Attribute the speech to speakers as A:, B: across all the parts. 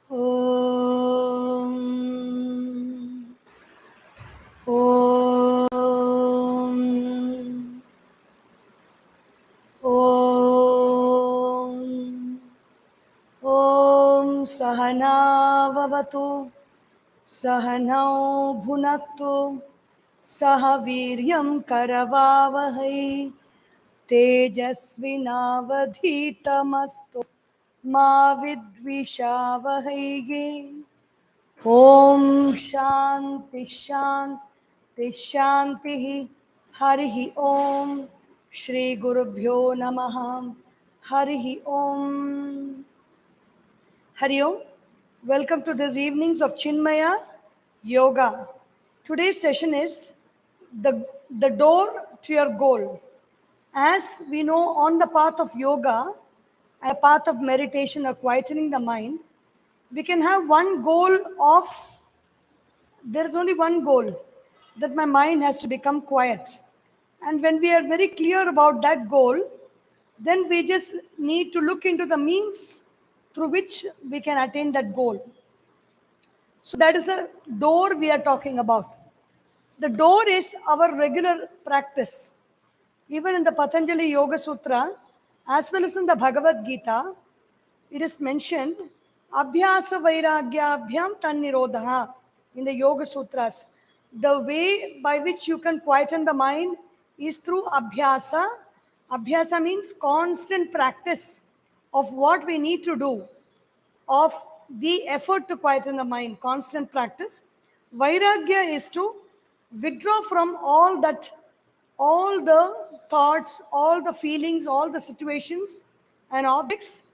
A: Om. Om. Om. Om Sahana Vavatu Sahanau Bhunaktu Sahaviryam Karavavahai Tejasvinavadhitamastu Ma Vidvishavahai. Om Shanti Shanti Shanti Harihi Om Shri Gurubhyo Namaha Harihi Om. Hari Om. Welcome to this evenings of Chinmaya Yoga. Today's session is the door to your goal. As we know, on the path of yoga and a path of meditation or quietening the mind, we can have one goal of, there is only one goal, that my mind has to become quiet. And when we are very clear about that goal, then we just need to look into the means through which we can attain that goal. So that is a door we are talking about. The door is our regular practice. Even in the Patanjali Yoga Sutra, as well as in the Bhagavad Gita, it is mentioned Abhyasa Vairagyabhyam Tannirodha in the Yoga Sutras. The way by which you can quieten the mind is through Abhyasa. Abhyasa means constant practice of what we need to do, of the effort to quieten the mind, constant practice. Vairagya is to withdraw from all that, all the thoughts, all the feelings, all the situations and objects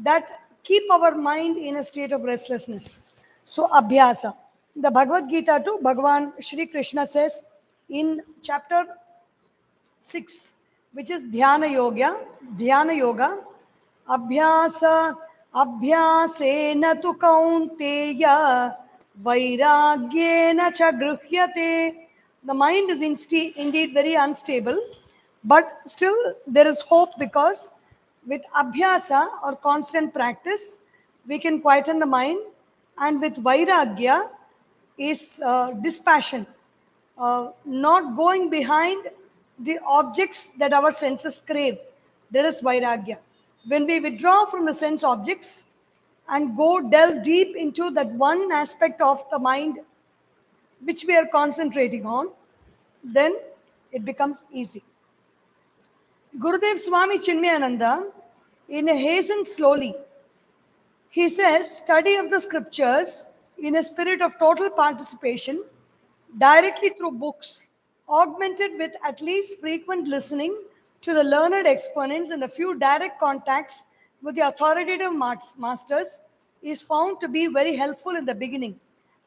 A: that keep our mind in a state of restlessness. So, Abhyasa. The Bhagavad Gita too, Bhagavan Shri Krishna says in chapter 6, which is Dhyana Yoga, Abhyasa, Abhyasena tu kaunteya, Vairagyena cha gruhyate. The mind is indeed very unstable, but still there is hope, because with Abhyasa or constant practice, we can quieten the mind, and with Vairagya is dispassion, not going behind the objects that our senses crave. There is Vairagya. When we withdraw from the sense objects and go delve deep into that one aspect of the mind which we are concentrating on, then it becomes easy. Gurudev Swami Chinmayananda, in Hasten Slowly, he says, study of the scriptures in a spirit of total participation, directly through books, augmented with at least frequent listening to the learned exponents and a few direct contacts with the authoritative masters, is found to be very helpful in the beginning.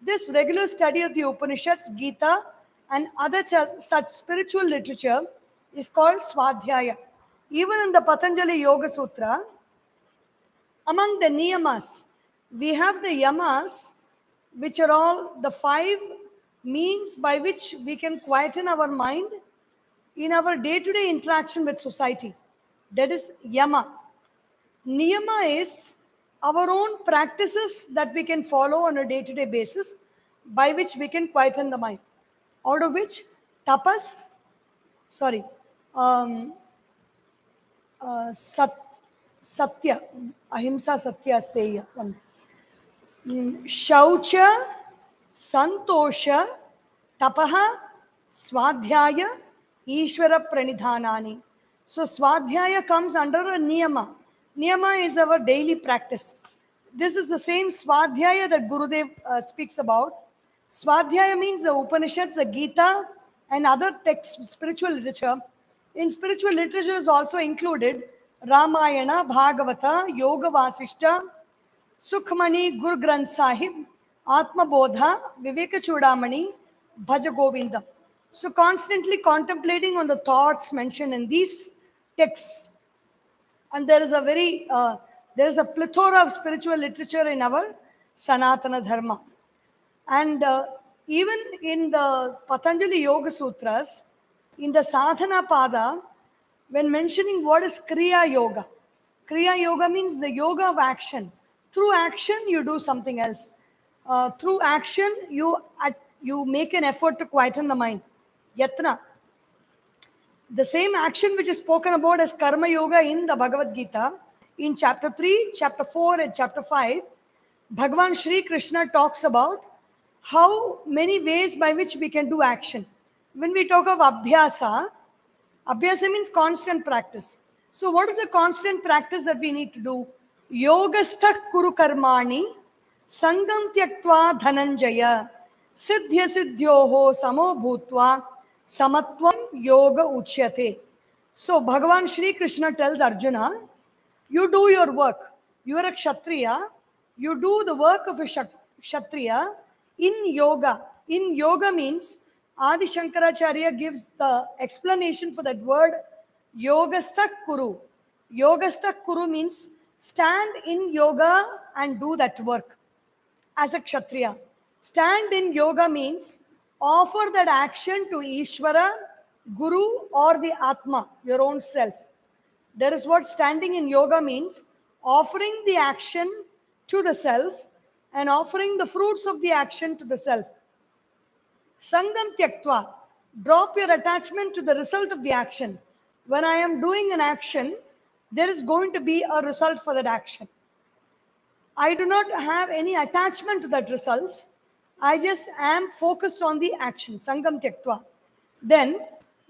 A: This regular study of the Upanishads, Gita, and other such spiritual literature is called Swadhyaya. Even in the Patanjali Yoga Sutra, among the niyamas, we have the yamas, which are all the 5 means by which we can quieten our mind in our day-to-day interaction with society. That is yama. Niyama is our own practices that we can follow on a day-to-day basis by which we can quieten the mind. Out of which tapas, um, satya, ahimsa satya steya. Shaucha, Santosha, Tapaha, Swadhyaya, Ishvara Pranidhanani. So Swadhyaya comes under a Niyama. Niyama is our daily practice. This is the same Swadhyaya that Gurudev speaks about. Swadhyaya means the Upanishads, the Gita, and other texts, spiritual literature. In spiritual literature is also included Ramayana, Bhagavata, Yoga Vasishta, Sukhmani, Guru Granth Sahib, Atma Bodha, Viveka Chudamani, Bhaja Govindam. So constantly contemplating on the thoughts mentioned in these texts. And there is a plethora of spiritual literature in our Sanatana Dharma. And even in the Patanjali Yoga Sutras, in the Sadhana Pada, when mentioning what is Kriya Yoga means the yoga of action, Through action, you do something else. Through action, you make an effort to quieten the mind. Yatna. The same action which is spoken about as Karma Yoga in the Bhagavad Gita, in chapter 3, chapter 4, and chapter 5, Bhagavan Sri Krishna talks about how many ways by which we can do action. When we talk of Abhyasa, Abhyasa means constant practice. So, what is the constant practice that we need to do? Yogastha kuru karmani, sangam tyaktva dhananjaya, siddhya siddhyoho samo bhutva, samatvam yoga uchyate. So, Bhagavan Sri Krishna tells Arjuna, you do your work. You are a Kshatriya. You do the work of a Kshatriya in yoga. In yoga means, Adi Shankaracharya gives the explanation for that word, Yogastha Kuru. Yogastha Kuru means stand in yoga and do that work as a Kshatriya. Stand in yoga means offer that action to Ishvara, Guru, or the Atma, your own self. That is what standing in yoga means, offering the action to the self and offering the fruits of the action to the self. Sangam tyaktva, drop your attachment to the result of the action. When I am doing an action, there is going to be a result for that action. I do not have any attachment to that result. I just am focused on the action. Sangam tyaktva. Then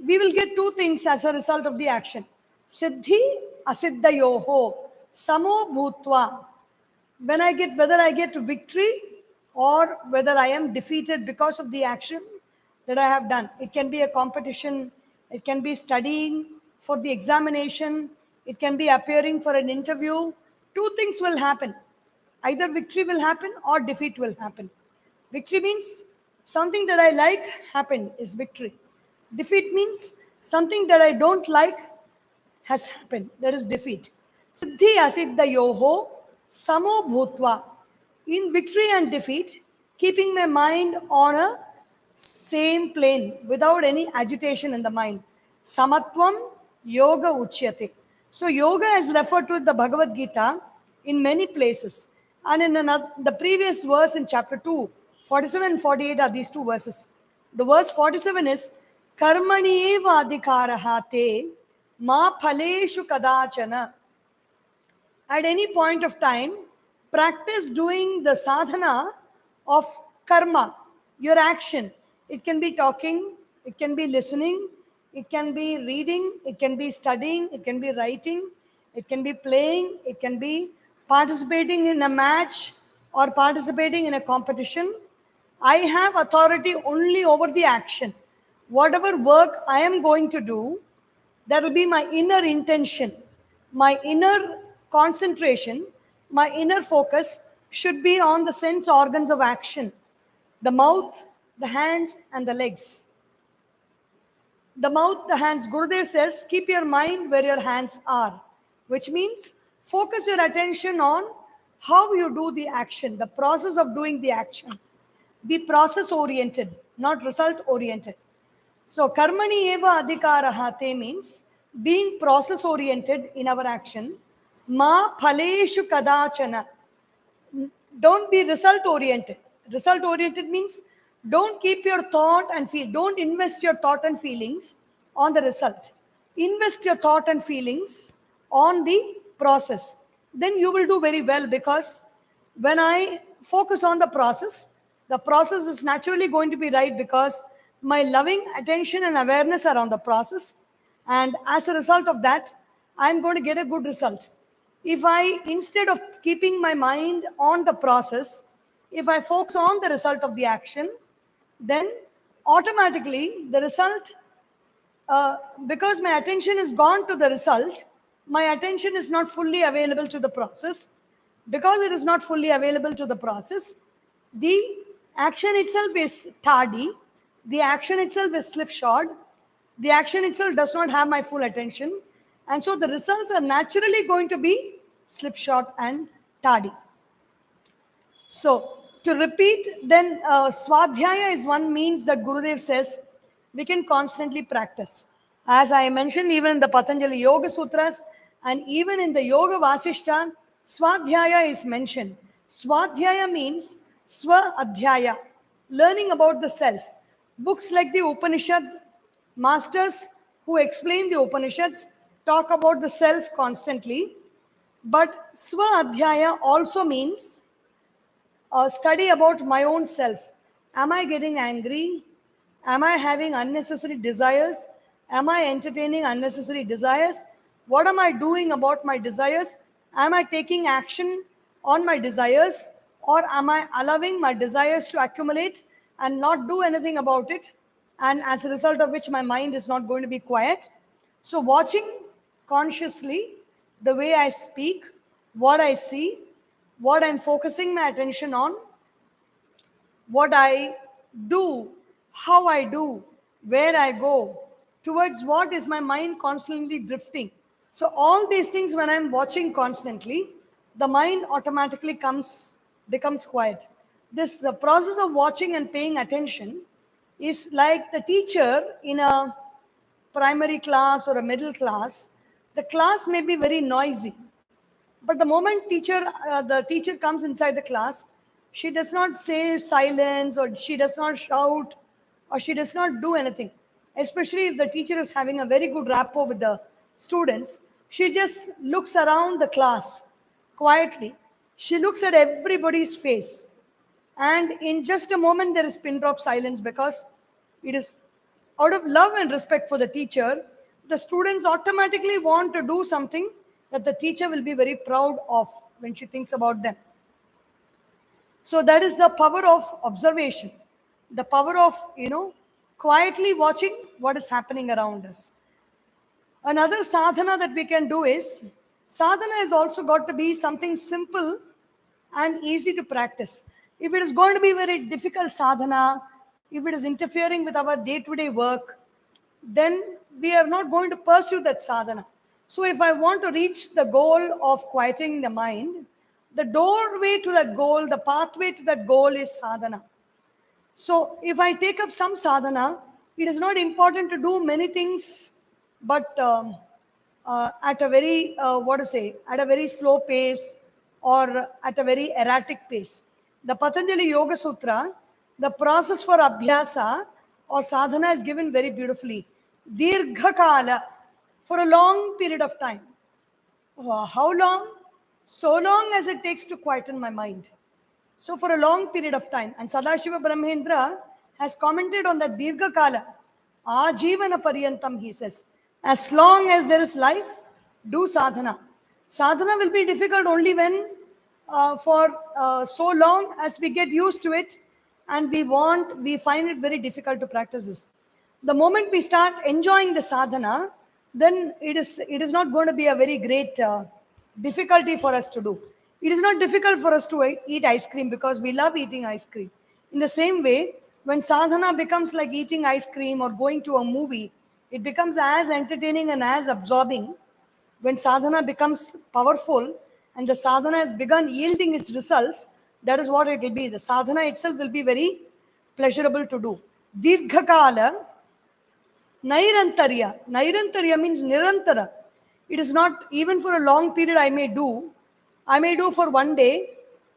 A: we will get two things as a result of the action. Siddhi asiddhayoho. Samo bhutva. When I get, whether I get to victory or whether I am defeated because of the action that I have done. It can be a competition. It can be studying for the examination. It can be appearing for an interview. Two things will happen. Either victory will happen or defeat will happen. Victory means something that I like happened is victory. Defeat means something that I don't like has happened. That is defeat. Siddhi asiddhayoho samo bhutva. In victory and defeat, keeping my mind on a same plane without any agitation in the mind. Samatvam yoga uchyate. So yoga is referred to in the Bhagavad Gita in many places. And in the previous verse in chapter 2, 47 and 48 are these two verses. The verse 47 is, Karmani eva adhikaraha te ma phaleshu kadachana. At any point of time, practice doing the sadhana of karma, your action. It can be talking, it can be listening, it can be reading, it can be studying, it can be writing, it can be playing, it can be participating in a match or participating in a competition. I have authority only over the action. Whatever work I am going to do, that will be my inner intention, my inner concentration, my inner focus should be on the sense organs of action, the mouth, the hands, and the legs. The mouth, the hands, Gurudev says, keep your mind where your hands are, which means focus your attention on how you do the action, the process of doing the action. Be process oriented, not result oriented. So, karmani eva adhikaraha te means being process oriented in our action. Ma phaleshu kadachana. Don't be result oriented. Result oriented means don't keep your thought and feel, don't invest your thought and feelings on the result. Invest your thought and feelings on the process. Then you will do very well, because when I focus on the process is naturally going to be right, because my loving attention and awareness are on the process. And as a result of that, I'm going to get a good result. If I, instead of keeping my mind on the process, if I focus on the result of the action, then automatically the result, because my attention is gone to the result, my attention is not fully available to the process. Because it is not fully available to the process, the action itself is tardy, the action itself is slipshod, the action itself does not have my full attention, and so the results are naturally going to be slipshod and tardy. So, to repeat, then Swadhyaya is one means that Gurudev says we can constantly practice. As I mentioned, even in the Patanjali Yoga Sutras and even in the Yoga Vasishta, Swadhyaya is mentioned. Swadhyaya means Swa Adhyaya, learning about the self. Books like the Upanishad, masters who explain the Upanishads talk about the self constantly. But Swa Adhyaya also means study about my own self. Am I getting angry? Am I having unnecessary desires? Am I entertaining unnecessary desires? What am I doing about my desires? Am I taking action on my desires? Or am I allowing my desires to accumulate and not do anything about it? And as a result of which, my mind is not going to be quiet. So, watching consciously the way I speak, what I see, what I'm focusing my attention on, what I do, how I do, where I go, towards what is my mind constantly drifting. So, all these things, when I'm watching constantly, the mind automatically becomes quiet. This the process of watching and paying attention is like the teacher in a primary class or a middle class. The class may be very noisy, but the teacher comes inside the class, she does not say silence, or she does not shout, or she does not do anything. Especially if the teacher is having a very good rapport with the students, she just looks around the class quietly. She looks at everybody's face, and in just a moment there is pin drop silence, because it is out of love and respect for the teacher. The students automatically want to do something that the teacher will be very proud of when she thinks about them. So that is the power of observation, the power of, quietly watching what is happening around us. Another sadhana that we can do is, sadhana has also got to be something simple and easy to practice. If it is going to be very difficult sadhana, if it is interfering with our day to day work, then we are not going to pursue that sadhana. So, if I want to reach the goal of quieting the mind, the doorway to that goal, the pathway to that goal is sadhana. So, if I take up some sadhana, it is not important to do many things, but at a very, what to say, at a very slow pace or at a very erratic pace. The Patanjali Yoga Sutra, the process for abhyasa or sadhana is given very beautifully. Dirghakala, for a long period of time. How long? So long as it takes to quieten my mind. So for a long period of time. And Sadashiva Brahmendra has commented on that Dirgha Kala. Ajivana Paryantam, he says. As long as there is life, do sadhana. Sadhana will be difficult only when, for so long as we get used to it and we find it very difficult to practice this. The moment we start enjoying the sadhana, then it is not going to be a very great difficulty for us to do. It is not difficult for us to eat ice cream because we love eating ice cream. In the same way, when sadhana becomes like eating ice cream or going to a movie, it becomes as entertaining and as absorbing. When sadhana becomes powerful and the sadhana has begun yielding its results, that is what it will be. The sadhana itself will be very pleasurable to do. Dirghakala Nairantarya. Nairantarya means nirantara. It is not even for a long period I may do. I may do for one day,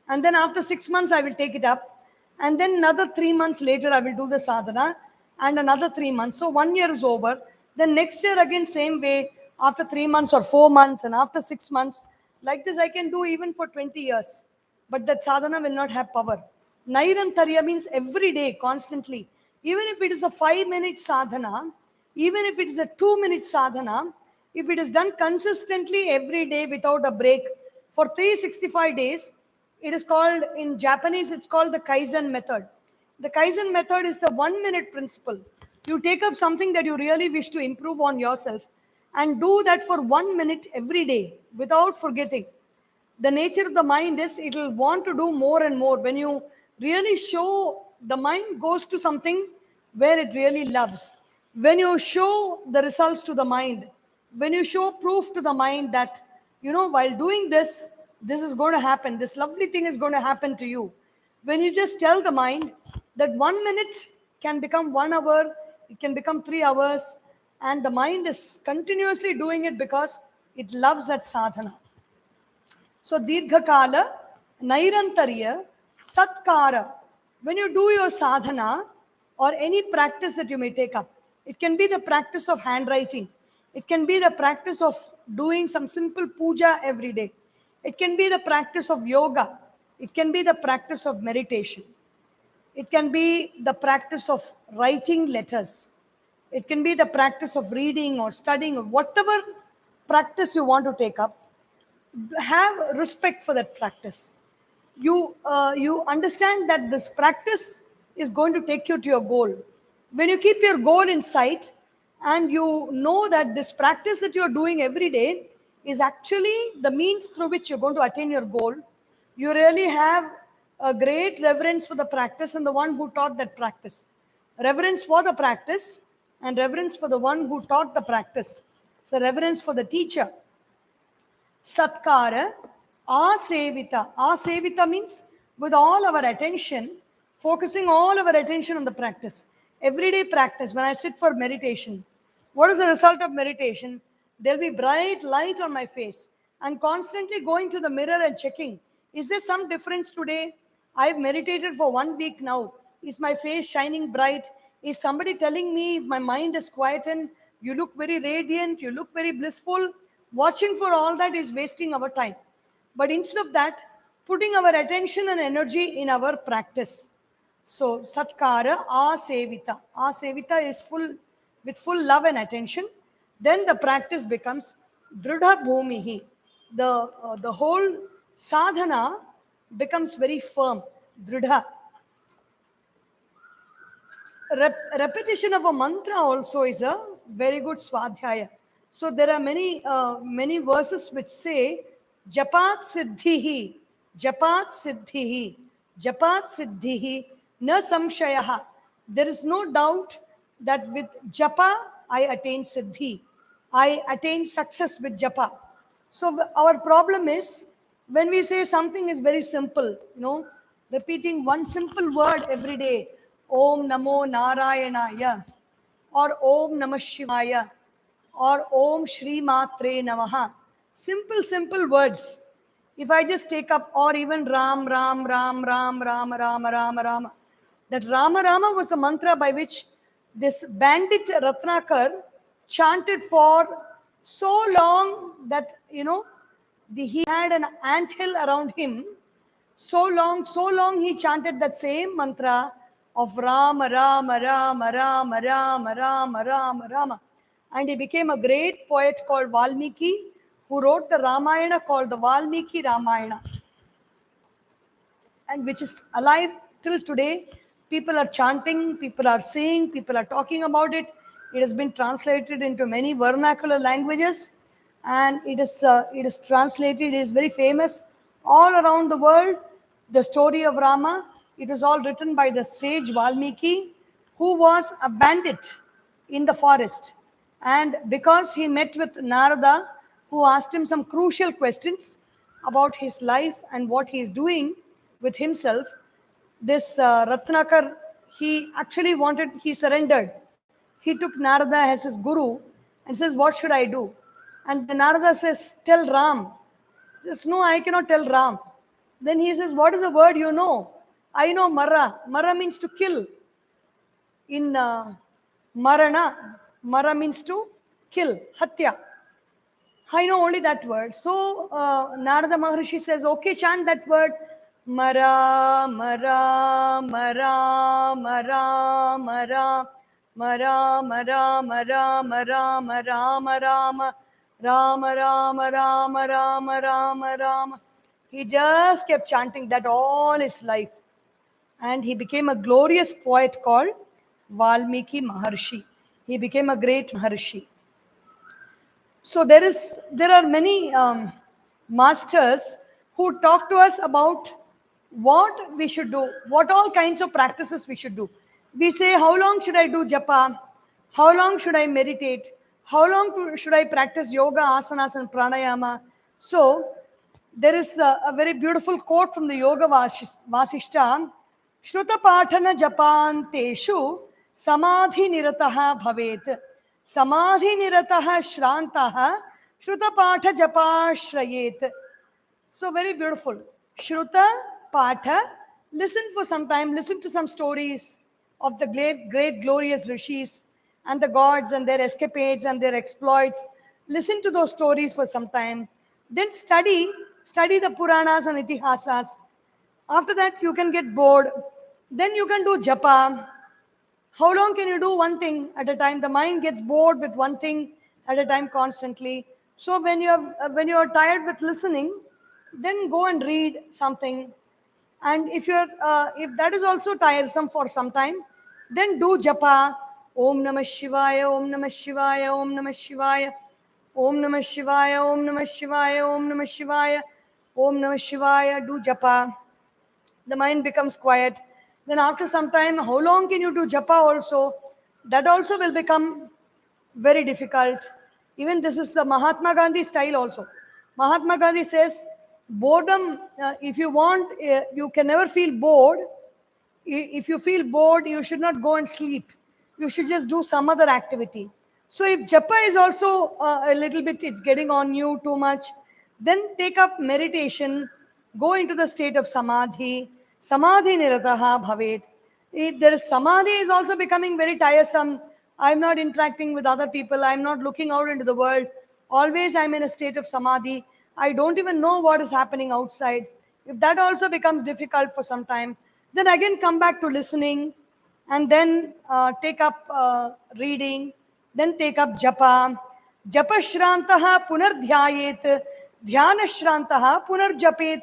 A: and then after 6 months I will take it up. And then another 3 months later I will do the sadhana, and another 3 months. So 1 year is over. Then next year again, same way, after 3 months or 4 months, and after 6 months. Like this I can do even for 20 years. But that sadhana will not have power. Nairantarya means every day, constantly. Even if it is a 5 minute sadhana, even if it is a 2 minute sadhana, if it is done consistently every day without a break for 365 days, it is called, in Japanese, it's called the Kaizen method. The Kaizen method is the 1 minute principle. You take up something that you really wish to improve on yourself and do that for 1 minute every day without forgetting. The nature of the mind is it will want to do more and more. When you really show, the mind goes to something where it really loves. When you show the results to the mind, when you show proof to the mind that, while doing this is going to happen, this lovely thing is going to happen to you. When you just tell the mind that 1 minute can become 1 hour, it can become 3 hours, and the mind is continuously doing it because it loves that sadhana. So Dirghakala, Nairantarya, Satkara. When you do your sadhana or any practice that you may take up, it can be the practice of handwriting. It can be the practice of doing some simple puja every day. It can be the practice of yoga. It can be the practice of meditation. It can be the practice of writing letters. It can be the practice of reading or studying or whatever practice you want to take up. Have respect for that practice. You understand that this practice is going to take you to your goal. When you keep your goal in sight and you know that this practice that you're doing every day is actually the means through which you're going to attain your goal, you really have a great reverence for the practice and the one who taught that practice. Reverence for the practice and reverence for the one who taught the practice. So reverence for the teacher. Satkara, asevita. Asevita means with all our attention, focusing all our attention on the practice. Everyday practice, when I sit for meditation, what is the result of meditation? There'll be bright light on my face. I'm constantly going to the mirror and checking. Is there some difference today? I've meditated for 1 week now. Is my face shining bright? Is somebody telling me if my mind is quietened? You look very radiant, you look very blissful. Watching for all that is wasting our time. But instead of that, putting our attention and energy in our practice. So, Satkara, Asevita. Asevita is full with full love and attention. Then the practice becomes Dridha Bhumihi. The whole sadhana becomes very firm. Dridha. Repetition of a mantra also is a very good swadhyaya. So there are many verses which say japat siddhihi, japat siddhihi, japat siddhihi, na samshayaha. There is no doubt that with japa I attain siddhi. I attain success with japa. So our problem is when we say something is very simple, repeating one simple word every day, Om Namo Narayanaya, or Om Namah Shivaya, or Om Shri Matre Namaha. Simple, simple words. If I just take up, or even Ram, Ram, Ram, Ram, Ram, Ram, Ram, Ram. That Rama Rama was the mantra by which this bandit Ratnakar chanted for so long that, he had an anthill around him. So long he chanted that same mantra of Rama, Rama, Rama, Rama, Rama, Rama, Rama, Rama. And he became a great poet called Valmiki, who wrote the Ramayana called the Valmiki Ramayana, and which is alive till today. People are chanting, people are saying, people are talking about it. It has been translated into many vernacular languages, and it is translated. It is very famous all around the world. The story of Rama. It was all written by the sage Valmiki, who was a bandit in the forest, and because he met with Narada, who asked him some crucial questions about his life and what he is doing with himself, this Ratnakar, he surrendered. He took Narada as his guru and says, what should I do? And the Narada says, tell Ram. He says, no, I cannot tell Ram. Then he says, what is the word you know? I know Mara. Mara means to kill. In Marana, Mara means to kill, Hatya. I know only that word. So Narada Maharishi says, okay, chant that word. Mara, Mara, Mara, Mara, Mara, Mara, Mara, Mara, Mara, Mara, Rama, Rama, Rama, Rama, Rama, Rama, Rama. He just kept chanting that all his life. And he became a glorious poet called Valmiki Maharshi. He became a great Maharshi. So there are many masters who talk to us about what we should do, what all kinds of practices we should do. We say, how long should I do japa? How long should I meditate? How long should I practice yoga, asanas, and pranayama? So there is a very beautiful quote from the Yoga Vasishta. Shruta Patana Japanteshu Samadhi Nirataha Bhavet. Samadhi Nirataha Shrantaha Shruta Patha Japashrayet. So very beautiful. Shruta, Patha, listen for some time, listen to some stories of the great glorious rishis and the gods and their escapades and their exploits. Listen to those stories for some time. Then study the Puranas and Itihasas. After that, you can get bored. Then you can do japa. How long can you do one thing at a time? The mind gets bored with one thing at a time constantly. So when you're tired with listening, then go and read something. And if that is also tiresome for some time, then do japa. Om Namah Shivaya, Om Namah Shivaya, Om Namah Shivaya, Om Namah Shivaya, Om Namah Shivaya, Om Namah Shivaya, Om Namah Shivaya. Do japa, the mind becomes quiet. Then after some time, how long can you do japa also? That also will become very difficult. Even this is the Mahatma Gandhi style also. Mahatma Gandhi says, boredom, if you want, you can never feel bored. If you feel bored, you should not go and sleep. You should just do some other activity. So if japa is also a little bit, it's getting on you too much, then take up meditation, go into the state of samadhi. Samadhi nirataha bhavet. There is samadhi is also becoming very tiresome. I'm not interacting with other people. I'm not looking out into the world. Always I'm in a state of samadhi. I don't even know what is happening outside. If that also becomes difficult for some time, then again come back to listening, and then take up reading, then take up japa. Japa shrantaha punardhyayet, dhyana shrantaha punarjapet.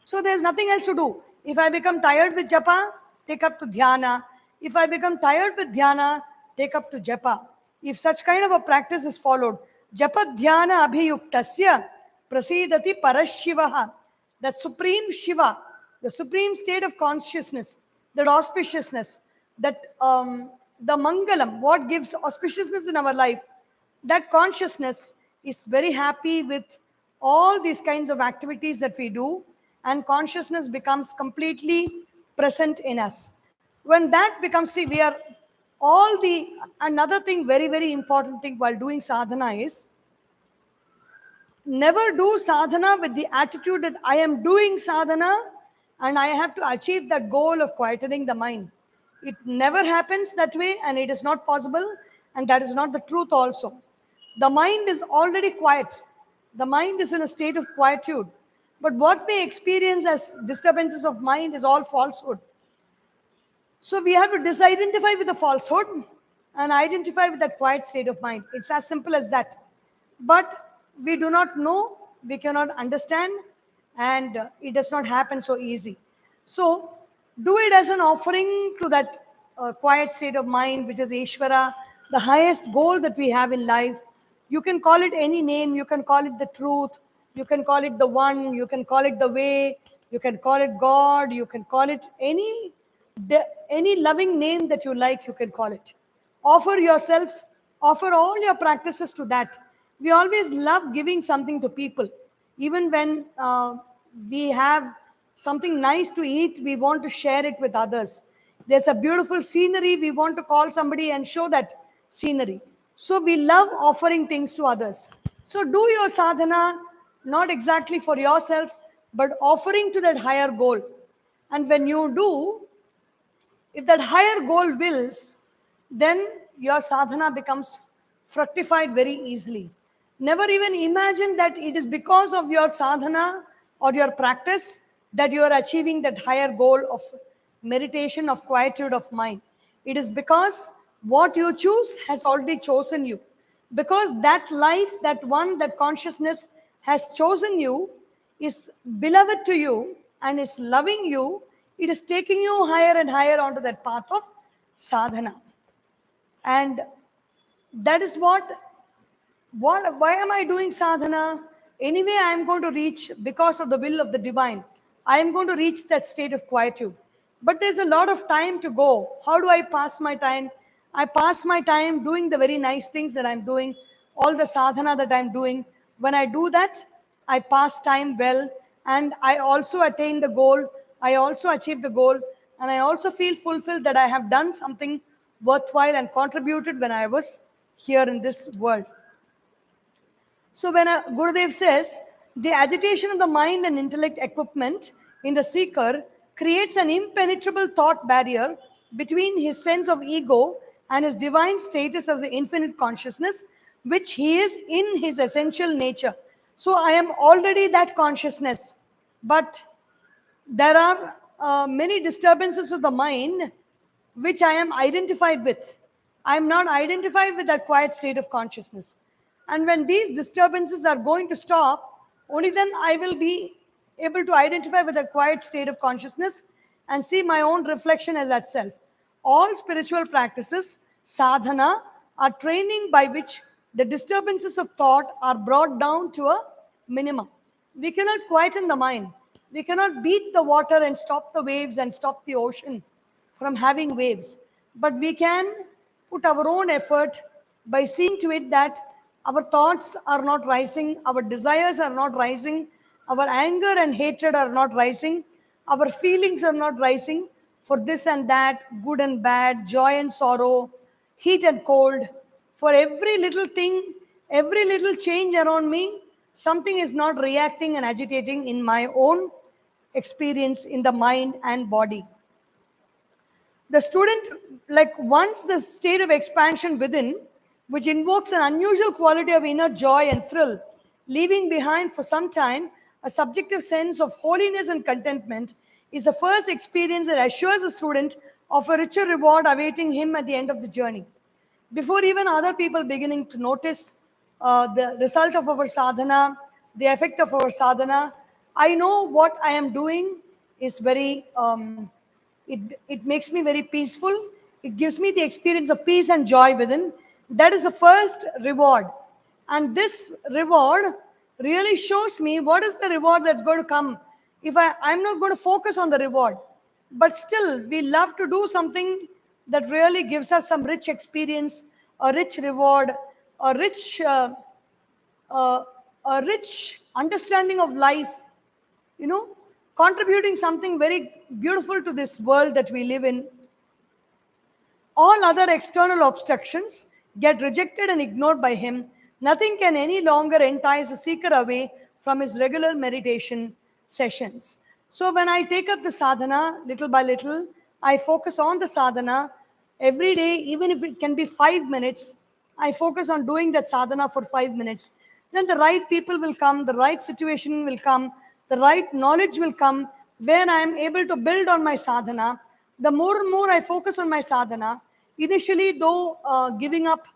A: So there's nothing else to do. If I become tired with japa, take up to dhyana. If I become tired with dhyana, take up to japa. If such kind of a practice is followed, japa dhyana abhiyuktasya prasidati parashivaha, that supreme Shiva, the supreme state of consciousness, that auspiciousness, that the Mangalam, what gives auspiciousness in our life, that consciousness is very happy with all these kinds of activities that we do, and consciousness becomes completely present in us. When that becomes, see, we are all the, another thing, very, very important thing while doing sadhana is, never do sadhana with the attitude that I am doing sadhana and I have to achieve that goal of quietening the mind. It never happens that way, and it is not possible, and that is not the truth also. The mind is already quiet. The mind is in a state of quietude. But what we experience as disturbances of mind is all falsehood. So we have to disidentify with the falsehood and identify with that quiet state of mind. It's as simple as that. But we do not know, we cannot understand, and it does not happen so easy. So do it as an offering to that quiet state of mind, which is Ishvara, the highest goal that we have in life. You can call it any name, you can call it the truth, you can call it the one, you can call it the way, you can call it God, you can call it any loving name that you like, you can call it. Offer yourself, offer all your practices to that. We always love giving something to people. Even when we have something nice to eat, we want to share it with others. There's a beautiful scenery, we want to call somebody and show that scenery. So we love offering things to others. So do your sadhana, not exactly for yourself, but offering to that higher goal. And when you do, if that higher goal wills, then your sadhana becomes fructified very easily. Never even imagine that it is because of your sadhana or your practice that you are achieving that higher goal of meditation, of quietude of mind. It is because what you choose has already chosen you. Because that life, that one, that consciousness has chosen you, is beloved to you and is loving you, it is taking you higher and higher onto that path of sadhana. And that is what why am I doing sadhana? Anyway, I am going to reach, because of the will of the divine, I am going to reach that state of quietude. But there's a lot of time to go. How do I pass my time? I pass my time doing the very nice things that I'm doing, all the sadhana that I'm doing. When I do that, I pass time well, and I also attain the goal. I also achieve the goal, and I also feel fulfilled that I have done something worthwhile and contributed when I was here in this world. So when Gurudev says, The agitation of the mind and intellect equipment in the seeker creates an impenetrable thought barrier between his sense of ego and his divine status as the infinite consciousness, which he is in his essential nature. So I am already that consciousness, but there are many disturbances of the mind which I am identified with. I am not identified with that quiet state of consciousness. And when these disturbances are going to stop, only then I will be able to identify with that quiet state of consciousness and see my own reflection as that self. All spiritual practices, sadhana, are training by which the disturbances of thought are brought down to a minimum. We cannot quieten the mind. We cannot beat the water and stop the waves and stop the ocean from having waves. But we can put our own effort by seeing to it that our thoughts are not rising, our desires are not rising, our anger and hatred are not rising, our feelings are not rising for this and that, good and bad, joy and sorrow, heat and cold. For every little thing, every little change around me, something is not reacting and agitating in my own experience in the mind and body. The student like wants the state of expansion within, which invokes an unusual quality of inner joy and thrill, leaving behind for some time a subjective sense of holiness and contentment, is the first experience that assures the student of a richer reward awaiting him at the end of the journey. Before even other people beginning to notice the result of our sadhana, the effect of our sadhana, I know what I am doing is very it makes me very peaceful. It gives me the experience of peace and joy within. That is the first reward. And this reward really shows me what is the reward that's going to come. If I'm not going to focus on the reward, but still we love to do something that really gives us some rich experience, a rich reward, a rich, uh, uh, a rich understanding of life, you know, contributing something very beautiful to this world that we live in. All other external obstructions get rejected and ignored by him. Nothing can any longer entice the seeker away from his regular meditation sessions. So, when I take up the sadhana little by little, I focus on the sadhana every day, even if it can be 5 minutes. I focus on doing that sadhana for 5 minutes. Then the right people will come, the right situation will come, the right knowledge will come where I am able to build on my sadhana. The more and more I focus on my sadhana, initially, though giving up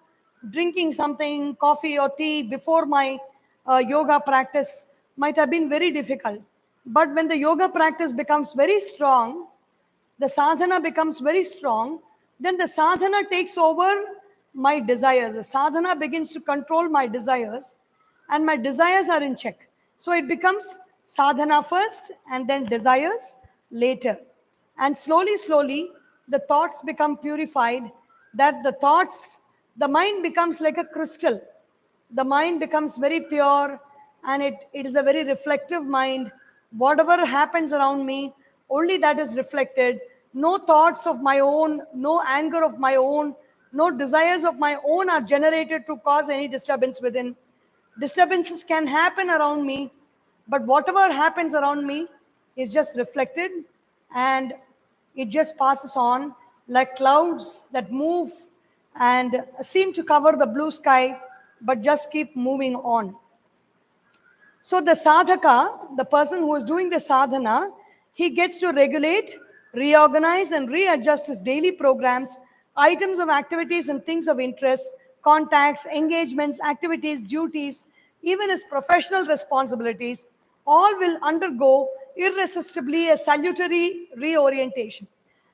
A: drinking something, coffee or tea before my yoga practice might have been very difficult. But when the yoga practice becomes very strong, the sadhana becomes very strong, then the sadhana takes over my desires. The sadhana begins to control my desires, and my desires are in check. So it becomes sadhana first and then desires later. And slowly, slowly, the thoughts become purified, that the mind becomes like a crystal. The mind becomes very pure, and it is a very reflective mind. Whatever happens around me, only that is reflected. No thoughts of my own, no anger of my own, no desires of my own are generated to cause any disturbance within. Disturbances can happen around me, but whatever happens around me is just reflected, and it just passes on like clouds that move and seem to cover the blue sky but just keep moving on. So the sadhaka, the person who is doing the sadhana, he gets to regulate, reorganize, and readjust his daily programs, items of activities and things of interest, contacts, engagements, activities, duties, even his professional responsibilities, all will undergo irresistibly a salutary reorientation.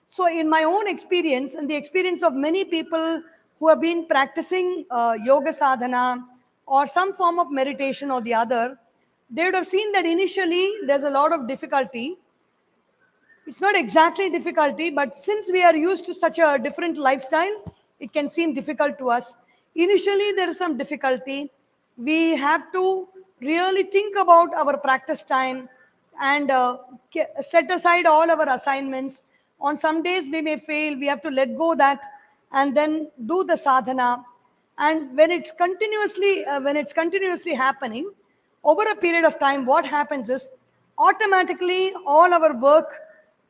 A: So, in my own experience and the experience of many people who have been practicing yoga sadhana or some form of meditation or the other, they would have seen that initially there's a lot of difficulty. It's not exactly difficulty, but since we are used to such a different lifestyle, it can seem difficult to us. Initially, there is some difficulty. We have to really think about our practice time and set aside all our assignments. On some days, we may fail. We have to let go that and then do the sadhana. And when it's continuously happening, over a period of time, what happens is automatically all our work,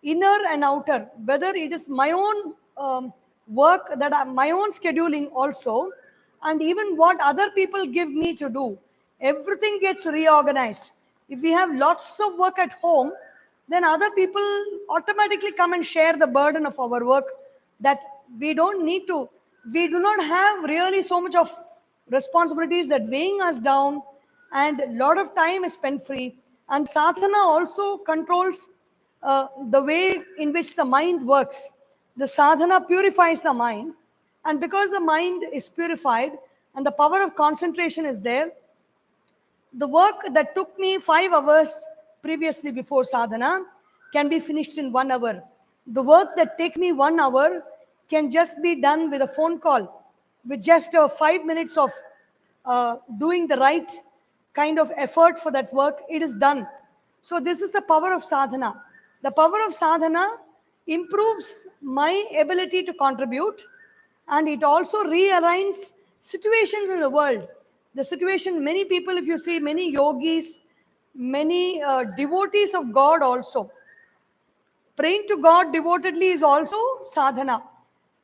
A: inner and outer, whether it is my own work, my own scheduling also, and even what other people give me to do, everything gets reorganized. If we have lots of work at home, then other people automatically come and share the burden of our work, that we don't need to, we do not have really so much of responsibilities that weighing us down, and a lot of time is spent free. And sadhana also controls the way in which the mind works. The sadhana purifies the mind, and because the mind is purified and the power of concentration is there, the work that took me 5 hours previously before sadhana can be finished in 1 hour. The work that takes me 1 hour can just be done with a phone call, with just 5 minutes of doing the right kind of effort for that work. It is done. So, this is the power of sadhana. The power of sadhana improves my ability to contribute, and it also realigns situations in the world. The situation, many people, if you see, many yogis, many devotees of God also, praying to God devotedly is also sadhana.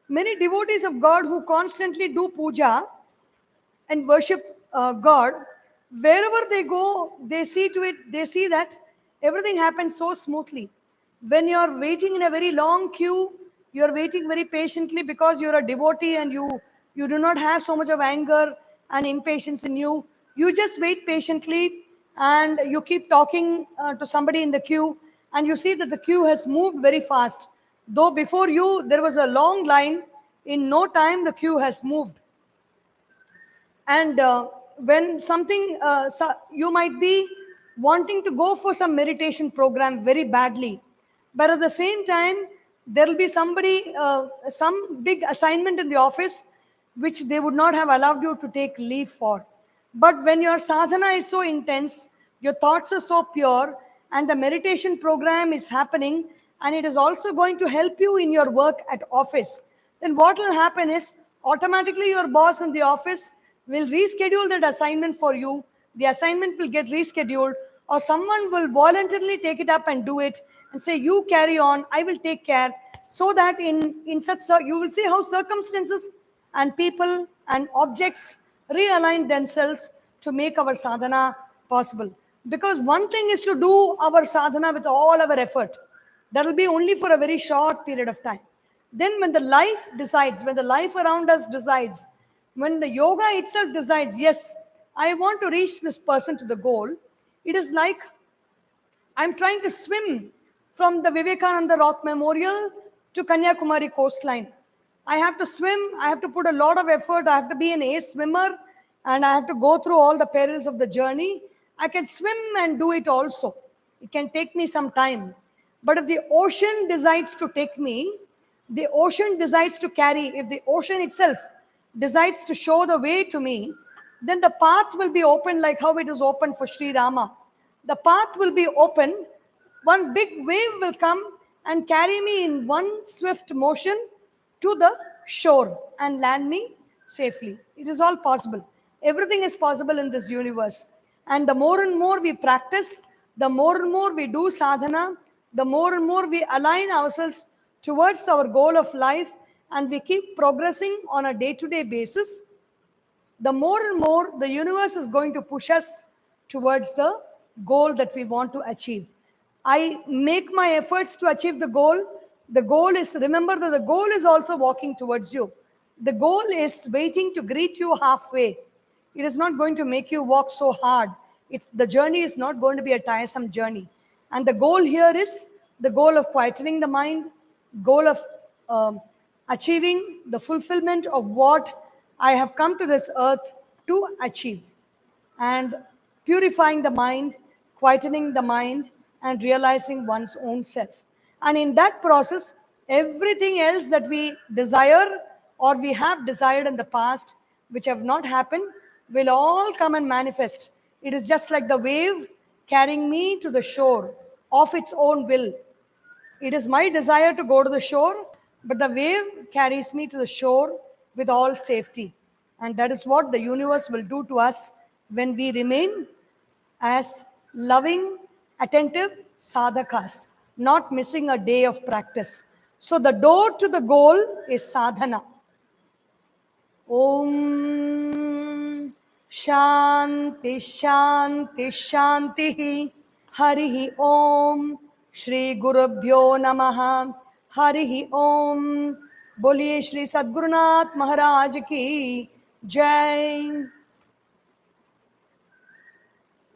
A: Many devotees of God who constantly do puja and worship God, wherever they go, they see to it, they see that everything happens so smoothly. When you're waiting in a very long queue, you're waiting very patiently because you're a devotee and you do not have so much of anger and impatience in you. You just wait patiently and you keep talking to somebody in the queue, and you see that the queue has moved very fast. Though before you there was a long line, in no time the queue has moved. And when something you might be wanting to go for some meditation program very badly, but at the same time there will be somebody some big assignment in the office which they would not have allowed you to take leave for. But when your sadhana is so intense, your thoughts are so pure, and the meditation program is happening, and it is also going to help you in your work at office, then what will happen is automatically your boss in the office will reschedule that assignment for you. The assignment will get rescheduled, or someone will voluntarily take it up and do it and say, you carry on, I will take care. So that in such, you will see how circumstances and people and objects realign themselves to make our sadhana possible. Because one thing is to do our sadhana with all our effort. That will be only for a very short period of time. Then when the life decides, when the life around us decides, when the yoga itself decides, yes, I want to reach this person to the goal, it is like I'm trying to swim from the Vivekananda Rock Memorial to Kanyakumari coastline. I have to swim, I have to put a lot of effort, I have to be an ace swimmer, and I have to go through all the perils of the journey. I can swim and do it also. It can take me some time. But if the ocean decides to take me, the ocean decides to carry, if the ocean itself decides to show the way to me, then the path will be open like how it is open for Sri Rama. The path will be open. One big wave will come and carry me in one swift motion to the shore and land me safely. It is all possible. Everything is possible in this universe. And the more and more we practice, the more and more we do sadhana, the more and more we align ourselves towards our goal of life, and we keep progressing on a day-to-day basis, the more and more the universe is going to push us towards the goal that we want to achieve. I make my efforts to achieve the goal. The goal is, remember that the goal is also walking towards you. The goal is waiting to greet you halfway. It is not going to make you walk so hard. The journey is not going to be a tiresome journey. And the goal here is the goal of quietening the mind, goal of achieving the fulfillment of what I have come to this earth to achieve, and purifying the mind, quietening the mind, and realizing one's own self. And in that process, everything else that we desire or we have desired in the past, which have not happened, will all come and manifest. It is just like the wave carrying me to the shore of its own will. It is my desire to go to the shore, but the wave carries me to the shore with all safety. And that is what the universe will do to us when we remain as loving, attentive sadhakas, not missing a day of practice. So the door to the goal is sadhana. Om Shanti Shanti Shanti Harihi Om Shri Gurubhyo Namaha Harihi Om. Boliye Shri Sadgurunath Maharaj ki Jai.